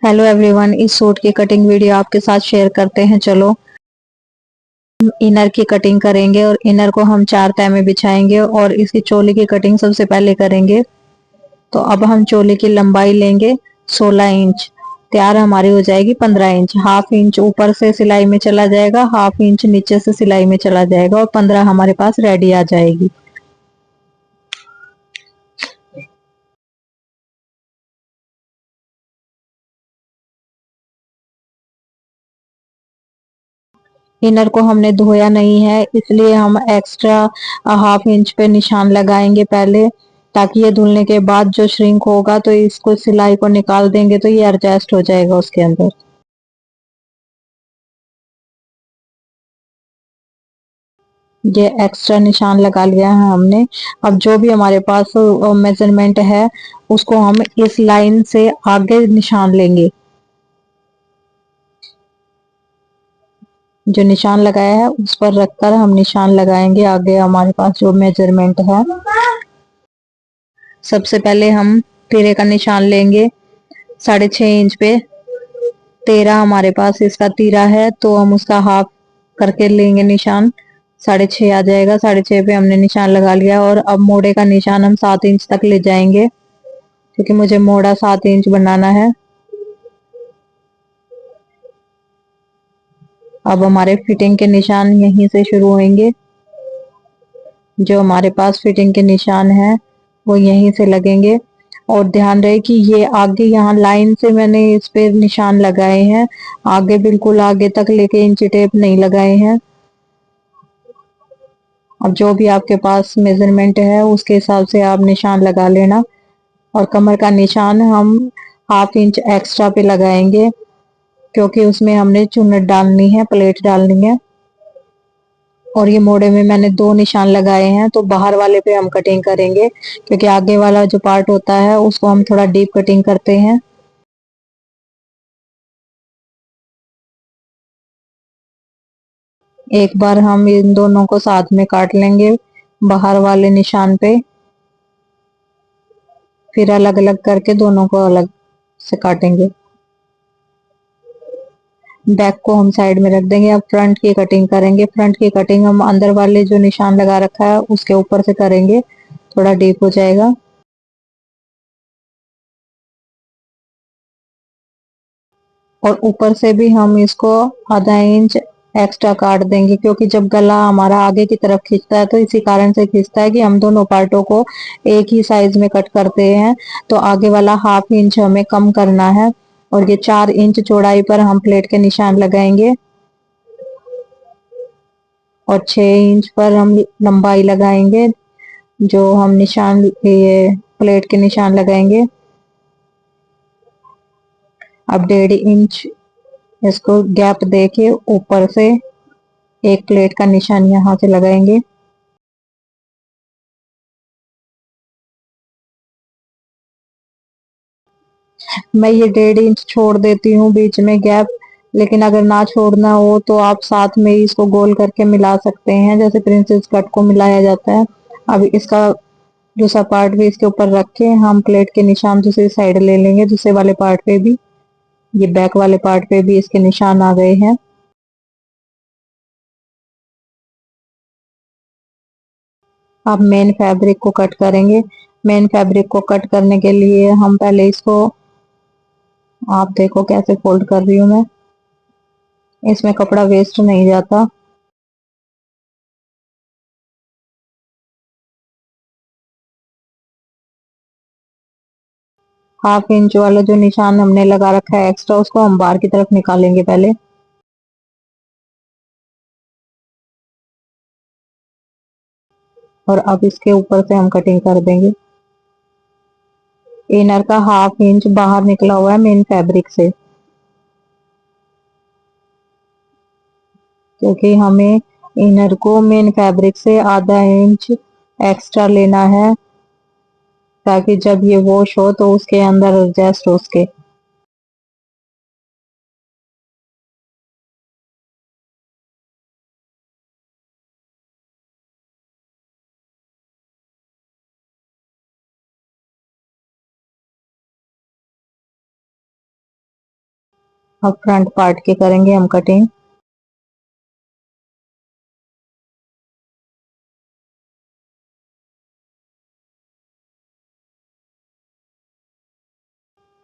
Hello everyone, इस suit की cutting video आपके साथ शेयर करते हैं। चलो हम इनर की कटिंग करेंगे और इनर को हम 4 तह में बिछाएंगे और इसकी चोली की कटिंग सबसे पहले करेंगे। तो अब हम चोली की लंबाई लेंगे 16 इंच। तैयार हमारी हो जाएगी 15 इंच। हाफ इंच ऊपर से सिलाई में चला जाएगा, हाफ इंच नीचे से सिलाई में चला जाएगा और 15 हमारे पास रेडी आ जाएगी। इनर को हमने धोया नहीं है, इसलिए हम एक्स्ट्रा हाफ इंच पे निशान लगाएंगे पहले, ताकि ये धुलने के बाद जो श्रिंक होगा तो इसको सिलाई को निकाल देंगे तो ये एडजस्ट हो जाएगा उसके अंदर। ये एक्स्ट्रा निशान लगा लिया है हमने। अब जो भी हमारे पास मेजरमेंट है उसको हम इस लाइन से आगे निशान लेंगे। जो निशान लगाया है उस पर रखकर हम निशान लगाएंगे आगे हमारे पास जो मेजरमेंट है। सबसे पहले हम तिरे का निशान लेंगे 6.5 इंच पे। 13 हमारे पास इसका तीरा है तो हम उसका हाफ करके लेंगे निशान। 6.5 आ जाएगा। 6.5 पे हमने निशान लगा लिया और अब मोड़े का निशान हम 7 इंच तक ले जाएंगे, क्योंकि मुझे मोड़ा 7 इंच बनाना है। अब हमारे फिटिंग के निशान यहीं से शुरू होंगे। जो हमारे पास फिटिंग के निशान है वो यहीं से लगेंगे। और ध्यान रहे कि ये आगे यहाँ लाइन से मैंने इस पे निशान लगाए हैं, आगे बिल्कुल आगे तक लेके इंची टेप नहीं लगाए हैं। अब जो भी आपके पास मेजरमेंट है उसके हिसाब से आप निशान लगा लेना। और कमर का निशान हम हाफ इंच एक्स्ट्रा पे लगाएंगे, क्योंकि उसमें हमने चुन्नट डालनी है, प्लेट डालनी है। और ये मोड़े में मैंने 2 निशान लगाए हैं, तो बाहर वाले पे हम कटिंग करेंगे, क्योंकि आगे वाला जो पार्ट होता है उसको हम थोड़ा डीप कटिंग करते हैं। एक बार हम इन दोनों को साथ में काट लेंगे बाहर वाले निशान पे, फिर अलग अलग करके दोनों को अलग से काटेंगे। बैक को हम साइड में रख देंगे। अब फ्रंट की कटिंग करेंगे। फ्रंट की कटिंग हम अंदर वाले जो निशान लगा रखा है उसके ऊपर से करेंगे, थोड़ा डीप हो जाएगा। और ऊपर से भी हम इसको आधा इंच एक्स्ट्रा काट देंगे, क्योंकि जब गला हमारा आगे की तरफ खींचता है तो इसी कारण से खींचता है कि हम दोनों पार्टों को एक ही साइज में कट करते हैं, तो आगे वाला हाफ इंच हमें कम करना है। और ये 4 इंच चौड़ाई पर हम प्लेट के निशान लगाएंगे और 6 इंच पर हम लंबाई लगाएंगे। जो हम निशान ये प्लेट के निशान लगाएंगे। अब 1.5 इंच इसको गैप देके ऊपर से एक प्लेट का निशान यहाँ से लगाएंगे। मैं ये 1.5 इंच छोड़ देती हूँ बीच में गैप, लेकिन अगर ना छोड़ना हो तो आप साथ में ही इसको गोल करके मिला सकते हैं, जैसे प्रिंसेस कट को मिलाया जाता है। अब इसका दूसरा पार्ट भी इसके ऊपर रख के हम प्लेट के निशान दूसरी साइड ले लेंगे। दूसरे वाले पार्ट पे भी, ये बैक वाले पार्ट पे भी इसके निशान आ गए हैं। अब मेन फैब्रिक को कट करेंगे। मेन फैब्रिक को कट करने के लिए हम पहले इसको, आप देखो कैसे फोल्ड कर रही हूँ मैं, इसमें कपड़ा वेस्ट नहीं जाता। हाफ इंच वाला जो निशान हमने लगा रखा है एक्स्ट्रा, उसको हम बाहर की तरफ निकालेंगे पहले। और अब इसके ऊपर से हम कटिंग कर देंगे। इनर का हाफ इंच बाहर निकला हुआ है मेन फैब्रिक से, क्योंकि हमें इनर को मेन फैब्रिक से आधा इंच एक्स्ट्रा लेना है, ताकि जब ये वॉश हो तो उसके अंदर एडजस्ट हो सके। अब फ्रंट पार्ट की करेंगे हम कटिंग।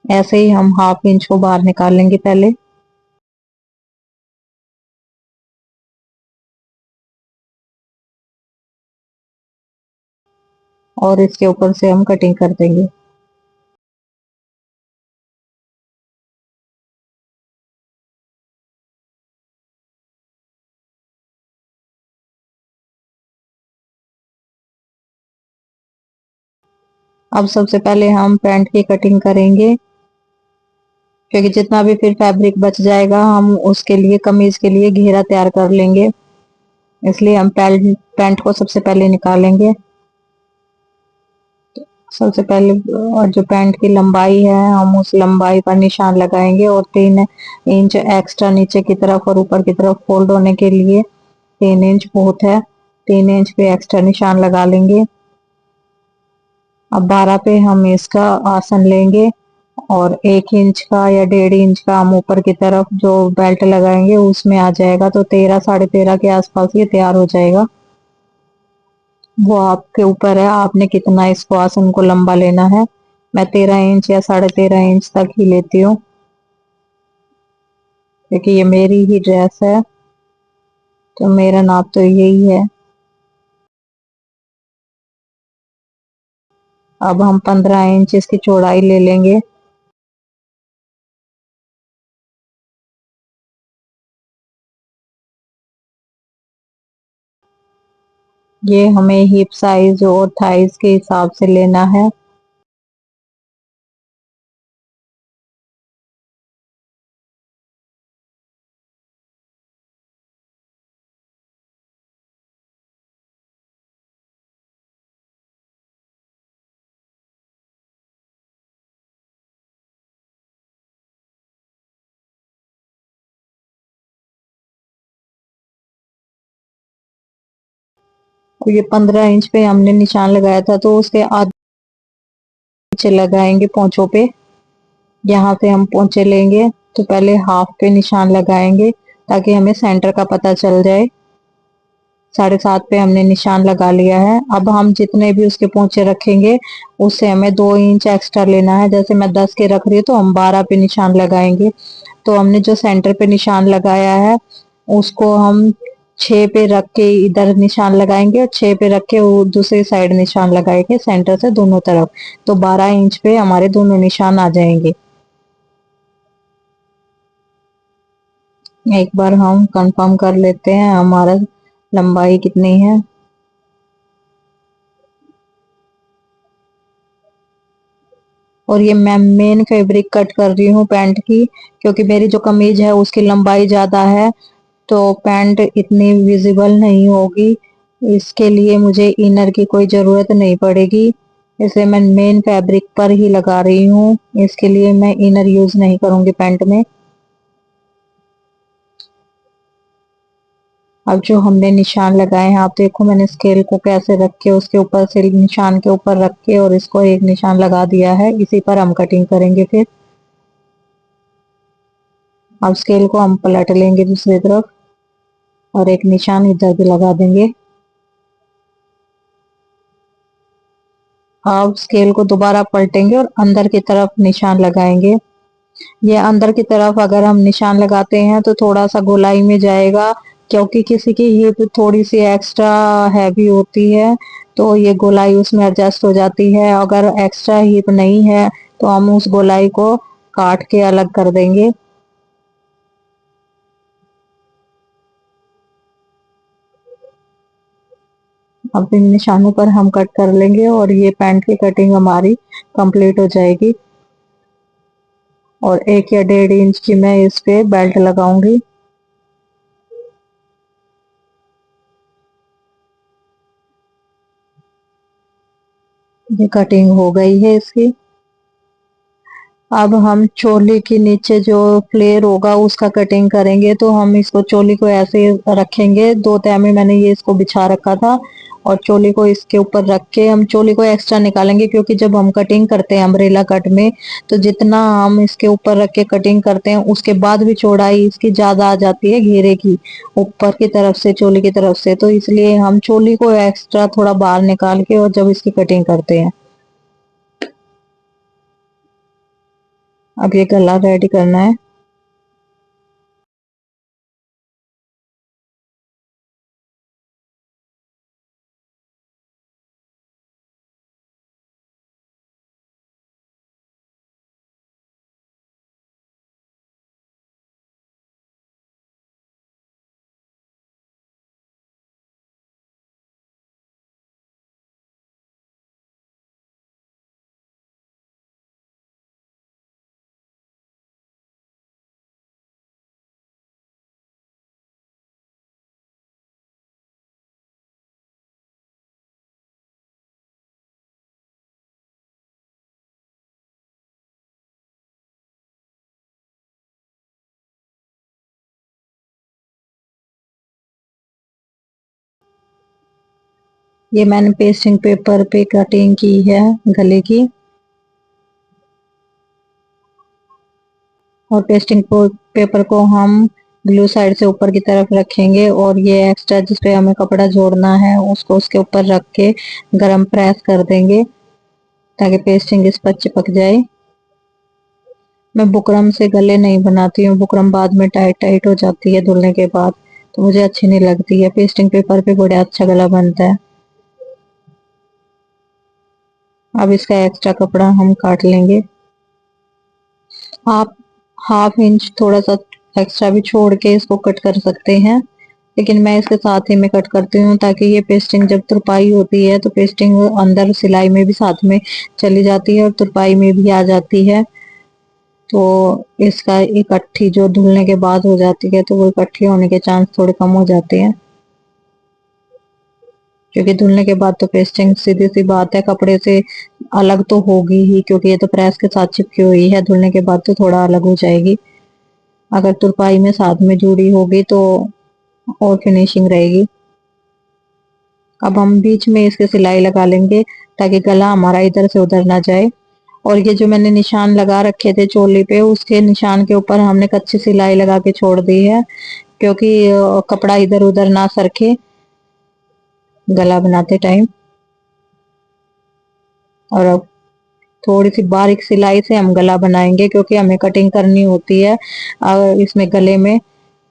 ऐसे ही हम हाफ इंच को बाहर निकाल लेंगे पहले। और इसके ऊपर से हम कटिंग कर देंगे। अब सबसे पहले हम पैंट की कटिंग करेंगे, क्योंकि जितना भी फिर फैब्रिक बच जाएगा हम उसके लिए कमीज के लिए घेरा तैयार कर लेंगे, इसलिए हम पैंट को सबसे पहले निकालेंगे। सबसे पहले और जो पैंट की लंबाई है हम उस लंबाई पर निशान लगाएंगे और 3 इंच एक्स्ट्रा नीचे की तरफ और ऊपर की तरफ फोल्ड होने के लिए 3 इंच बहुत है। 3 इंच पे एक्स्ट्रा निशान लगा लेंगे। अब 12 पे हम इसका आसन लेंगे और 1 इंच का या 1.5 इंच का हम ऊपर की तरफ जो बेल्ट लगाएंगे उसमें आ जाएगा, तो 13 13.5 के आसपास ये तैयार हो जाएगा। वो आपके ऊपर है, आपने कितना इसको आसन को लंबा लेना है। मैं 13 इंच या 13.5 इंच तक ही लेती हूँ, क्योंकि ये मेरी ही ड्रेस है तो मेरा नाप तो यही है। अब हम 15 इंच इसकी चौड़ाई ले लेंगे। ये हमें हिप साइज और थाइज के हिसाब से लेना है। तो ये 15 इंच पे हमने निशान लगाया था, तो उसके आधे नीचे लगाएंगे पोंचों पे। यहाँ से हम पोंचे लेंगे तो पहले हाफ पे निशान लगाएंगे ताकि हमें सेंटर का पता चल जाए। 7.5 पे हमने निशान लगा लिया है। अब हम जितने भी उसके पोंचे रखेंगे उससे हमें 2 इंच एक्स्ट्रा लेना है। जैसे मैं 10 के रख रही हूँ तो हम 12 पे निशान लगाएंगे। तो हमने जो सेंटर पे निशान लगाया है उसको हम 6 पे रख के इधर निशान लगाएंगे और 6 पे रख के वो दूसरी साइड निशान लगाएंगे सेंटर से दोनों तरफ। तो 12 इंच पे हमारे दोनों निशान आ जाएंगे। एक बार हम कंफर्म कर लेते हैं हमारा लंबाई कितनी है। और ये मैं मेन फैब्रिक कट कर रही हूँ पैंट की, क्योंकि मेरी जो कमीज है उसकी लंबाई ज्यादा है तो पैंट इतनी विजिबल नहीं होगी। इसके लिए मुझे इनर की कोई जरूरत नहीं पड़ेगी, इसलिए मैं मेन फैब्रिक पर ही लगा रही हूँ। इसके लिए मैं इनर यूज नहीं करूंगी पैंट में। अब जो हमने निशान लगाए हैं आप देखो, मैंने स्केल को कैसे रख के उसके ऊपर से निशान के ऊपर रख के और इसको एक निशान लगा दिया है। इसी पर हम कटिंग करेंगे फिर। अब स्केल को हम पलट लेंगे दूसरी तरफ और एक निशान इधर भी लगा देंगे। अब स्केल को दोबारा पलटेंगे और अंदर की तरफ निशान लगाएंगे। ये अंदर की तरफ अगर हम निशान लगाते हैं तो थोड़ा सा गोलाई में जाएगा, क्योंकि किसी की हिप थोड़ी सी एक्स्ट्रा हैवी होती है तो ये गोलाई उसमें एडजस्ट हो जाती है। अगर एक्स्ट्रा हिप नहीं है तो हम उस गोलाई को काट के अलग कर देंगे। अब इन निशानों पर हम कट कर लेंगे और ये पैंट की कटिंग हमारी कंप्लीट हो जाएगी। और 1 या 1.5 इंच की मैं इस पे बेल्ट लगाऊंगी। ये कटिंग हो गई है इसकी। अब हम चोली के नीचे जो फ्लेयर होगा उसका कटिंग करेंगे। तो हम इसको चोली को ऐसे रखेंगे, 2 तह में मैंने ये इसको बिछा रखा था और चोली को इसके ऊपर रख के हम चोली को एक्स्ट्रा निकालेंगे, क्योंकि जब हम कटिंग करते हैं अम्ब्रेला कट में तो जितना हम इसके ऊपर रख के कटिंग करते हैं उसके बाद भी चौड़ाई इसकी ज्यादा आ जाती है घेरे की, ऊपर की तरफ से चोली की तरफ से, तो इसलिए हम चोली को एक्स्ट्रा थोड़ा बाहर निकाल के और जब इसकी कटिंग करते हैं। अब ये गला रेडी करना है। ये मैंने पेस्टिंग पेपर पे कटिंग की है गले की, और पेस्टिंग पेपर को हम ग्लू साइड से ऊपर की तरफ रखेंगे और ये एक्स्ट्रा जिसपे हमें कपड़ा जोड़ना है उसको उसके ऊपर रख के गरम प्रेस कर देंगे ताकि पेस्टिंग इस पर चिपक जाए। मैं बुकरम से गले नहीं बनाती हूँ, बुकरम बाद में टाइट टाइट हो जाती है धुलने के बाद, तो मुझे अच्छी नहीं लगती है। पेस्टिंग पेपर पे बड़ा अच्छा गला बनता है। अब इसका एक्स्ट्रा कपड़ा हम काट लेंगे। आप हाफ इंच थोड़ा सा एक्स्ट्रा भी छोड़ के इसको कट कर सकते हैं, लेकिन मैं इसके साथ ही में कट करती हूँ ताकि ये पेस्टिंग जब तुरपाई होती है तो पेस्टिंग अंदर सिलाई में भी साथ में चली जाती है और तुरपाई में भी आ जाती है, तो इसका इकट्ठी जो धुलने के बाद हो जाती है तो वो इकट्ठी होने के चांस थोड़े कम हो जाते हैं, क्योंकि धुलने के बाद तो पेस्टिंग सीधी सी बात है कपड़े से अलग तो होगी ही, क्योंकि ये तो प्रेस के साथ चिपकी हुई है, धुलने के बाद तो थोड़ा अलग हो जाएगी। अगर तुरपाई में साथ में जुड़ी होगी तो और फिनिशिंग रहेगी। अब हम बीच में इसके सिलाई लगा लेंगे ताकि गला हमारा इधर से उधर ना जाए। और ये जो मैंने निशान लगा रखे थे चोली पे उसके निशान के ऊपर हमने कच्ची सिलाई लगा के छोड़ दी है, क्योंकि कपड़ा इधर उधर ना सरके गला बनाते टाइम। और अब थोड़ी सी बारीक सिलाई से हम गला बनाएंगे क्योंकि हमें कटिंग करनी होती है इसमें गले में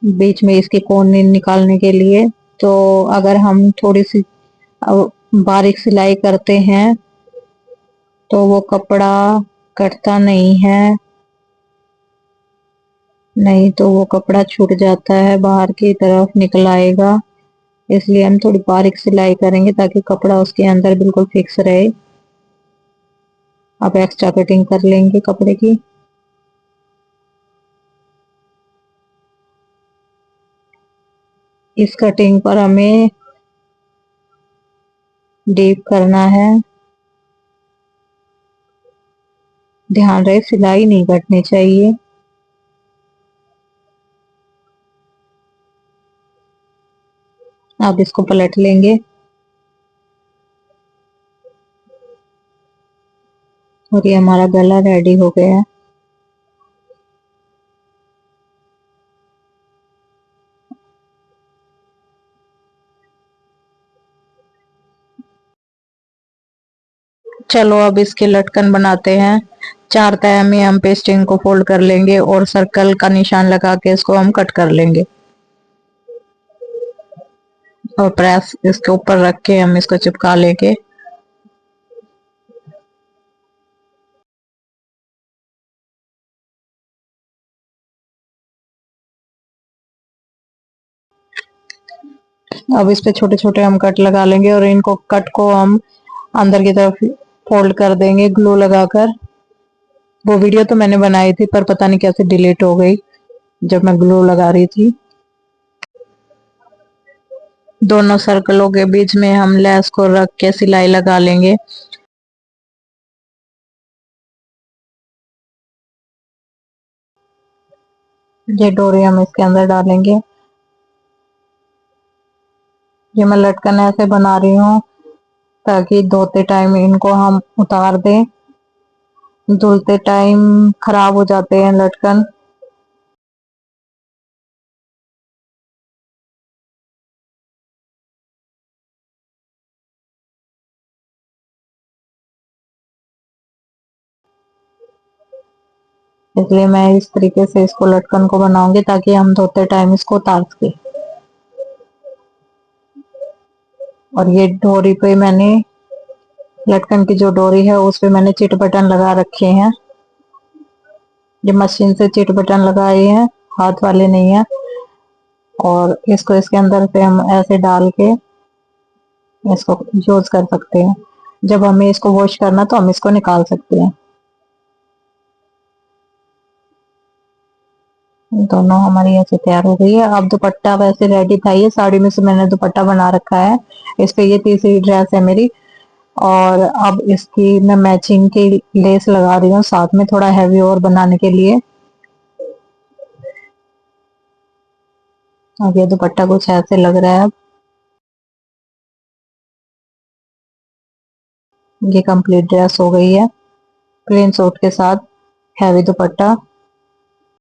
बीच में इसके कोने निकालने के लिए। तो अगर हम थोड़ी सी बारीक सिलाई करते हैं तो वो कपड़ा कटता नहीं है, नहीं तो वो कपड़ा छूट जाता है, बाहर की तरफ निकल आएगा। इसलिए हम थोड़ी बारीक सिलाई करेंगे ताकि कपड़ा उसके अंदर बिल्कुल फिक्स रहे। अब एक्स्ट्रा कटिंग कर लेंगे कपड़े की। इस कटिंग पर हमें डीप करना है, ध्यान रहे सिलाई नहीं कटनी चाहिए। अब इसको पलट लेंगे और ये हमारा गला रेडी हो गया है। चलो अब इसके लटकन बनाते हैं। चार तह में हम पेस्टिंग को फोल्ड कर लेंगे और सर्कल का निशान लगा के इसको हम कट कर लेंगे और प्रेस इसके ऊपर रख के हम इसको चिपका लेंगे। अब इस पे छोटे छोटे हम कट लगा लेंगे और इनको कट को हम अंदर की तरफ फोल्ड कर देंगे ग्लू लगाकर। वो वीडियो तो मैंने बनाई थी पर पता नहीं कैसे डिलीट हो गई जब मैं ग्लू लगा रही थी। दोनों सर्कलों के बीच में हम लेस को रख के सिलाई लगा लेंगे। ये डोरी हम इसके अंदर डालेंगे। ये मैं लटकन ऐसे बना रही हूँ ताकि धोते टाइम इनको हम उतार दें, धुलते टाइम खराब हो जाते हैं लटकन। इसलिए मैं इस तरीके से इसको लटकन को बनाऊंगी ताकि हम धोते टाइम इसको उतार सके। और ये डोरी पे मैंने, लटकन की जो डोरी है उस पे मैंने चिट बटन लगा रखे हैं। ये मशीन से चिट बटन लगाए हैं, हाथ वाले नहीं है। और इसको इसके अंदर से हम ऐसे डाल के इसको यूज कर सकते हैं। जब हमें इसको वॉश करना तो हम इसको निकाल सकते हैं। दोनों हमारी ऐसे तैयार हो गई है। अब दुपट्टा वैसे रेडी था, ये साड़ी में से मैंने दुपट्टा बना रखा है। इस पे ये तीसरी ड्रेस है मेरी। और अब इसकी मैं मैचिंग की लेस लगा रही हूँ साथ में, थोड़ा हैवी और बनाने के लिए। अब ये दुपट्टा कुछ ऐसे लग रहा है। अब ये कंप्लीट ड्रेस हो गई है, प्लेन सूट के साथ हैवी दुपट्टा।